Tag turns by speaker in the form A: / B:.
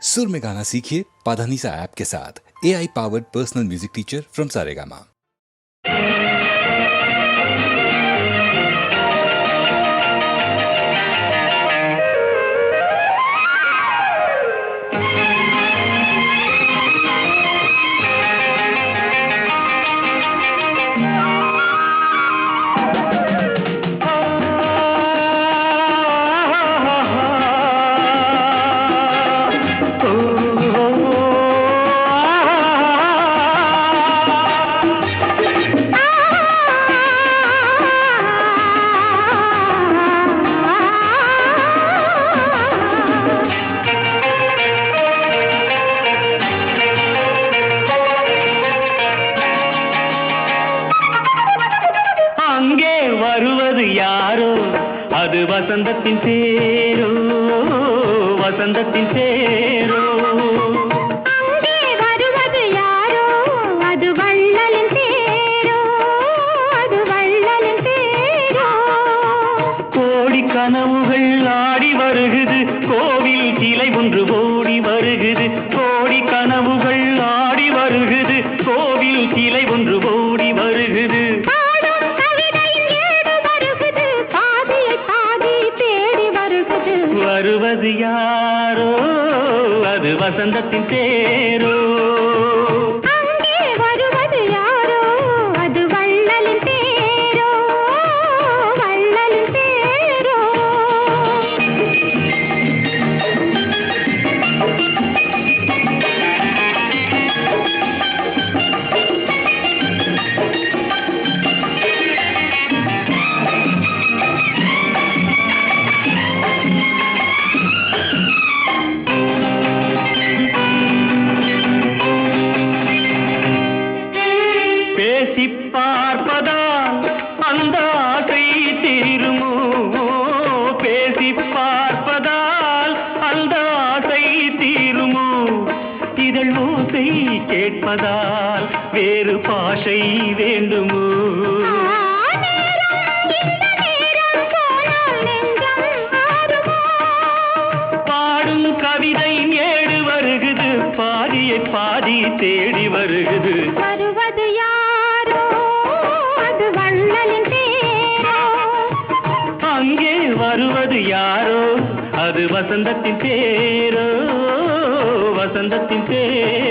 A: सुर में गाना सीखिए पाधानीसा ऐप के साथ। AI powered personal music teacher from Saregama.
B: அது வசந்தத்தின் தேரோ வசந்தத்தின் தேரோ
C: அங்கே வருவது யாரோ அது வள்ளலின் தேரோ அது வள்ளலின் தேரோ
B: கோடி கனவுகள் ஆடி வருகுது கோவில் கிளை ஒன்று ஓடி வருகுது கோடி கனவுகள் ஆடி வருகுது கோவில் கிளை ஒன்று ஓடி வருகுது வருவது யாரோ அது வசந்தத்தின் தேரோ
C: அங்கே வருவது யாரோ அது வள்ளலின் தேரோ வள்ளலின் தேரோ
B: பார்ப்பதால் அந்த ஆசை தீருமோ பேசி பார்ப்பதால் அந்த ஆசை தீருமோ இதழ் ஓசை கேட்பதால் வேறு பாஷை வேண்டுமோ பாடும் கவிதை ஏடு வருகுது பாதியை பாதி தேடி வருகுது
C: வருவது யாரோ அது வள்ளலின் தேரோ
B: அங்கே வருவது யாரோ அது வசந்தத்தின் தேரோ வசந்தத்தின் தேரோ